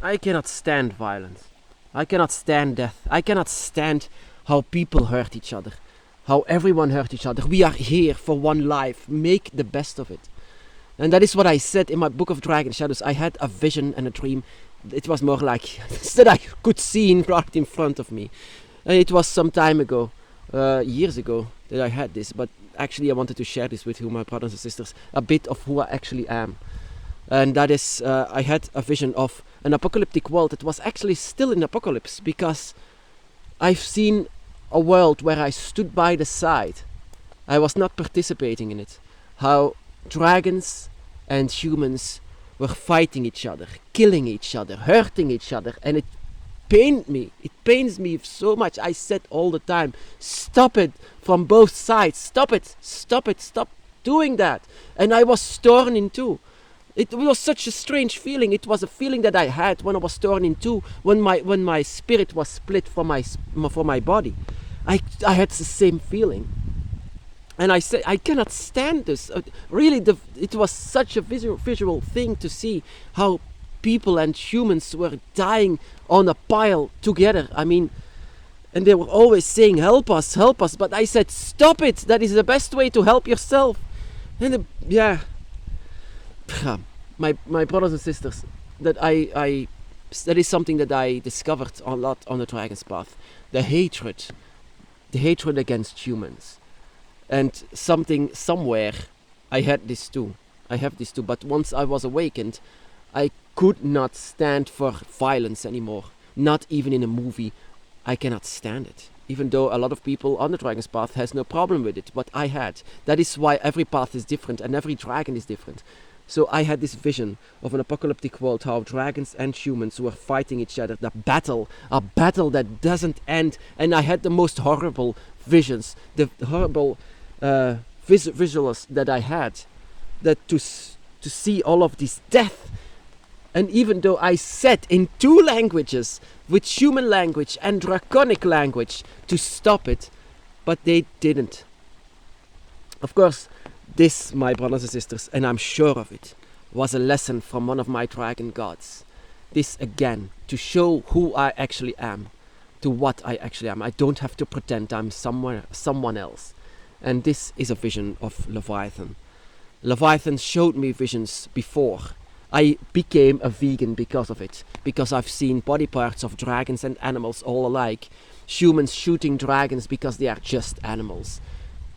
I cannot stand violence. I cannot stand death. I cannot stand how people hurt each other. How everyone hurt each other. We are here for one life. Make the best of it. And that is what I said in my book of Dragon Shadows. I had a vision and a dream. It was more like that I could see right in front of me. It was some time ago, years ago, that I had this. But actually I wanted to share this with you, my brothers and sisters. A bit of who I actually am. And that is, I had a vision of an apocalyptic world that was actually still in apocalypse. Because I've seen a world where I stood by the side. I was not participating in it. How dragons and humans were fighting each other, killing each other, hurting each other, and it pained me. It pains me so much. I said all the time, stop it from both sides. Stop it. Stop it. Stop doing that. And I was torn in two. It was such a strange feeling. It was a feeling that I had when I was torn in two, when my spirit was split from my body. I had the same feeling. And I said, I cannot stand this. Really, it was such a visual thing to see how people and humans were dying on a pile together. I mean, and they were always saying, help us, help us. But I said, stop it. That is the best way to help yourself. And my brothers and sisters, that that is something that I discovered a lot on the Dragon's Path. The hatred against humans. And somewhere, I have this too. But once I was awakened, I could not stand for violence anymore. Not even in a movie. I cannot stand it. Even though a lot of people on the Dragon's Path has no problem with it. But I had. That is why every path is different and every dragon is different. So I had this vision of an apocalyptic world, how dragons and humans were fighting each other. A battle that doesn't end. And I had the most horrible visions. The horrible visuals that I had, that to see all of this death. And even though I said in two languages, with human language and draconic language, to stop it, but they didn't. Of course, this, my brothers and sisters, and I'm sure of it, was a lesson from one of my dragon gods. This again, to show who I actually am, to what I actually am. I don't have to pretend I'm someone else. And this is a vision of Leviathan. Leviathan showed me visions before. I became a vegan because of it. Because I've seen body parts of dragons and animals all alike. Humans shooting dragons because they are just animals.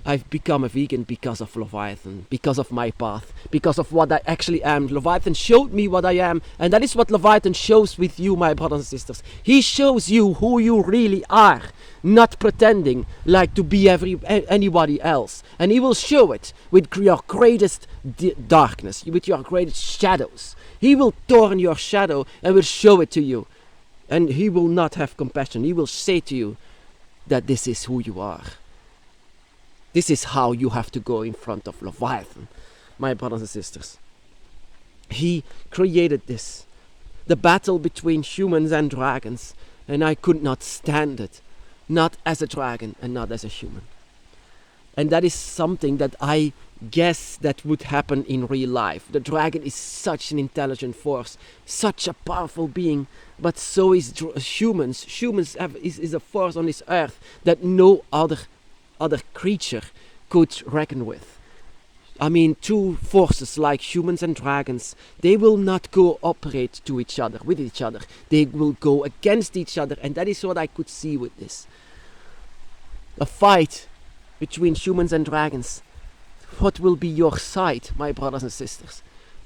I've become a vegan because of Leviathan, because of my path, because of what I actually am. Leviathan showed me what I am, and that is what Leviathan shows with you, my brothers and sisters. He shows you who you really are, not pretending like to be anybody else. And he will show it with your greatest darkness, with your greatest shadows. He will torn your shadow and will show it to you. And he will not have compassion. He will say to you that this is who you are. This is how you have to go in front of Leviathan, my brothers and sisters. He created this. The battle between humans and dragons. And I could not stand it. Not as a dragon and not as a human. And that is something that I guess that would happen in real life. The dragon is such an intelligent force. Such a powerful being. But so is humans. Humans is a force on this earth that no other creature could reckon with. I mean, two forces like humans and dragons, they will not cooperate with each other. They will go against each other, and that is what I could see with this. A fight between humans and dragons. What will be your side, my brothers and sisters?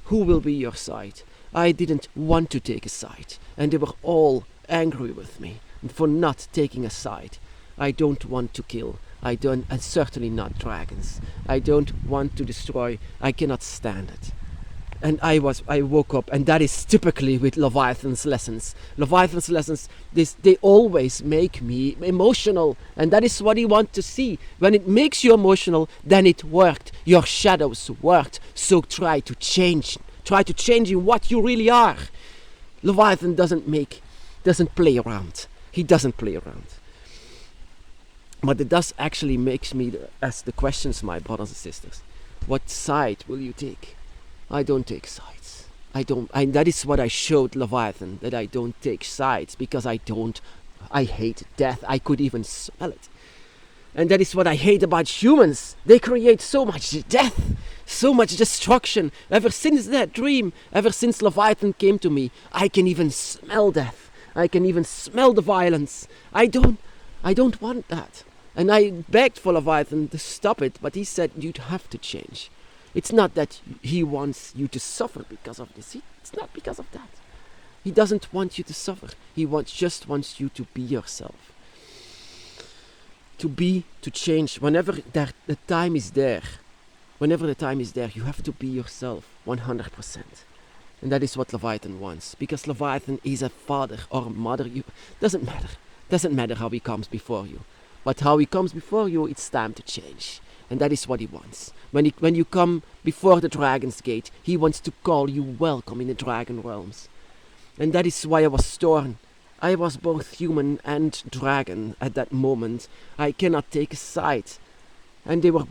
Who will be your side? I didn't want to take a side, and they were all angry with me for not taking a side. I don't want to kill. And certainly not dragons. I don't want to destroy. I cannot stand it. And I woke up, and that is typically with Leviathan's lessons. Leviathan's lessons, they always make me emotional, and that is what he wants to see. When it makes you emotional, then it worked. Your shadows worked. So try to change in what you really are. Leviathan doesn't play around. He doesn't play around. But it does actually makes me ask the questions, my brothers and sisters. What side will you take? I don't take sides. that is what I showed Leviathan, that I don't take sides, because I hate death. I could even smell it. And that is what I hate about humans. They create so much death, so much destruction. Ever since that dream, ever since Leviathan came to me, I can even smell death. I can even smell the violence. I don't want that. And I begged for Leviathan to stop it, but he said, you'd have to change. It's not that he wants you to suffer because of this. It's not because of that. He doesn't want you to suffer. He just wants you to be yourself. To change. Whenever the time is there, you have to be yourself 100%. And that is what Leviathan wants. Because Leviathan is a father or a mother. Doesn't matter. Doesn't matter how he comes before you. But how he comes before you, it's time to change. And that is what he wants. When you come before the dragon's gate, he wants to call you welcome in the dragon realms. And that is why I was torn. I was both human and dragon at that moment. I cannot take a side. And they were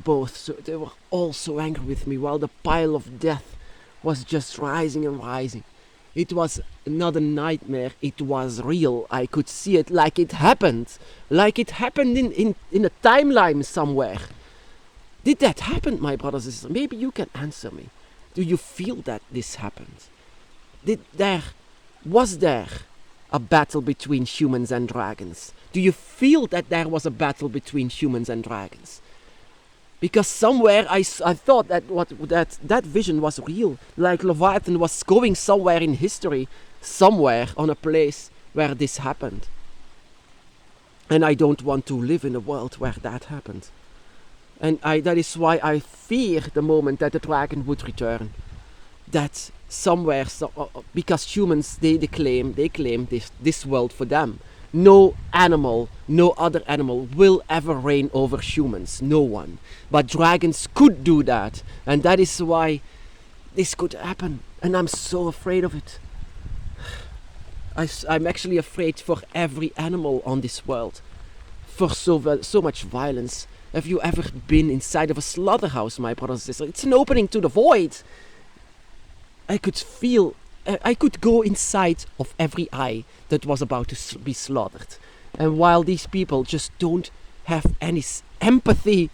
all so angry with me, while the pile of death was just rising and rising. It was not a nightmare, it was real. I could see it like it happened. Like it happened in a timeline somewhere. Did that happen, my brothers and sisters? Maybe you can answer me. Do you feel that this happened? Was there a battle between humans and dragons? Do you feel that there was a battle between humans and dragons? Because somewhere I thought that vision was real. Like Leviathan was going somewhere in history, somewhere on a place where this happened. And I don't want to live in a world where that happened. And that is why I fear the moment that the dragon would return. That somewhere, because humans, they claim this world for them. No other animal will ever reign over humans. No one. But dragons could do that. And that is why this could happen. And I'm so afraid of it. I'm actually afraid for every animal on this world. For so much violence. Have you ever been inside of a slaughterhouse, my brothers and sisters? It's an opening to the void. I could go inside of every eye that was about to be slaughtered. And while these people just don't have any empathy,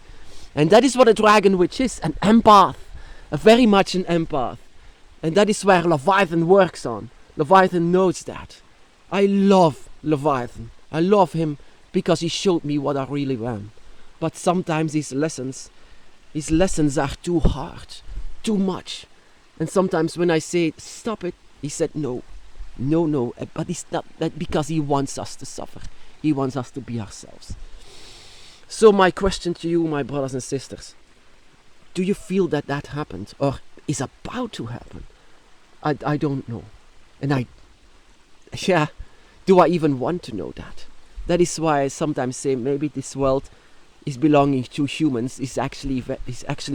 and that is what a dragon witch is, an empath, very much an empath. And that is where Leviathan works on. Leviathan knows that. I love Leviathan. I love him because he showed me what I really am. But sometimes his lessons are too hard, too much. And sometimes when I say, stop it, he said, no. But it's not that because he wants us to suffer. He wants us to be ourselves. So my question to you, my brothers and sisters, do you feel that happened or is about to happen? I don't know. And do I even want to know that? That is why I sometimes say maybe this world is belonging to humans is actually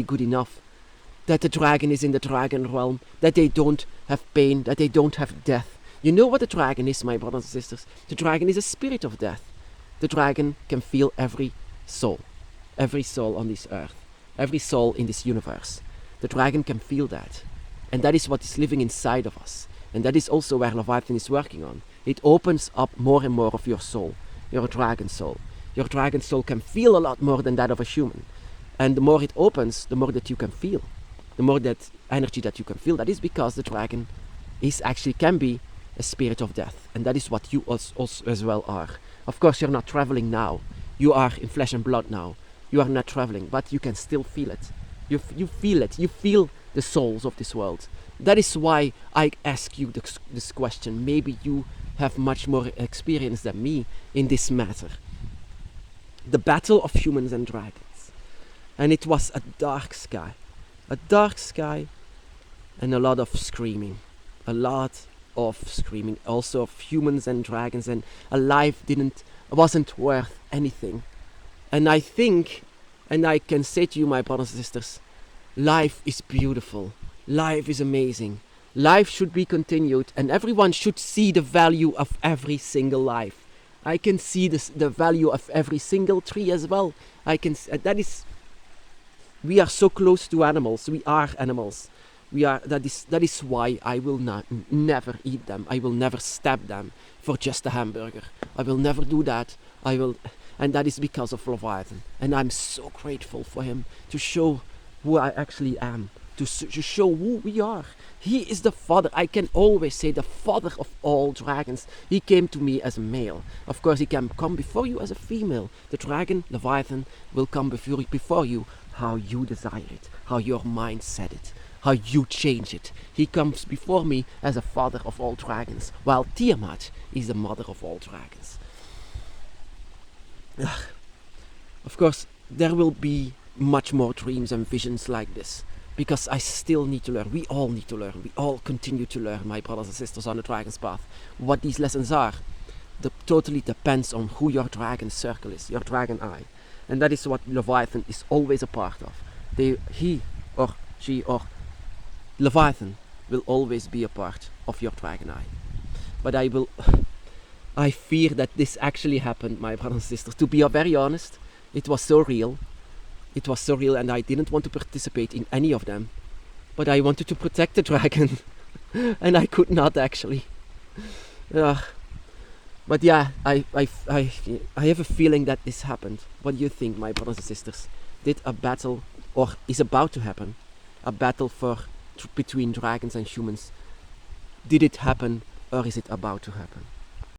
good enough. That the dragon is in the dragon realm, that they don't have pain, that they don't have death. You know what a dragon is, my brothers and sisters? The dragon is a spirit of death. The dragon can feel every soul on this earth, every soul in this universe. The dragon can feel that. And that is what is living inside of us. And that is also where Leviathan is working on. It opens up more and more of your soul, your dragon soul. Your dragon soul can feel a lot more than that of a human. And the more it opens, the more that you can feel. The more that energy that you can feel, that is because the dragon can be a spirit of death. And that is what you also as well are. Of course, you're not traveling now. You are in flesh and blood now. You are not traveling, but you can still feel it. You feel it. You feel the souls of this world. That is why I ask you this question. Maybe you have much more experience than me in this matter. The battle of humans and dragons. And it was a dark sky. A dark sky and a lot of screaming. Also of humans and dragons, and a life wasn't worth anything. And I think, and I can say to you, my brothers and sisters, life is beautiful. Life is amazing. Life should be continued, and everyone should see the value of every single life. I can see the value of every single tree as well. We are so close to animals. We are animals. That is why I will never eat them. I will never stab them for just a hamburger. I will never do that. And that is because of Leviathan. And I'm so grateful for him to show who I actually am, to show who we are. He is the father. I can always say the father of all dragons. He came to me as a male. Of course, he can come before you as a female. The dragon, Leviathan, will come before you how you desire it, how your mind said it, how you change it. He comes before me as a father of all dragons, while Tiamat is the mother of all dragons. Of course, there will be much more dreams and visions like this, because I still need to learn. We all need to learn. We all continue to learn, my brothers and sisters on the Dragon's Path. What these lessons are, totally depends on who your dragon circle is, your dragon eye. And that is what Leviathan is always a part of. He or she or Leviathan will always be a part of your dragon eye. But I fear that this actually happened, my brothers and sisters. To be very honest, it was so real. It was so real, and I didn't want to participate in any of them. But I wanted to protect the dragon. And I could not actually. But yeah, I have a feeling that this happened. What do you think, my brothers and sisters? Did a battle, or is about to happen, a battle between dragons and humans, did it happen, or is it about to happen?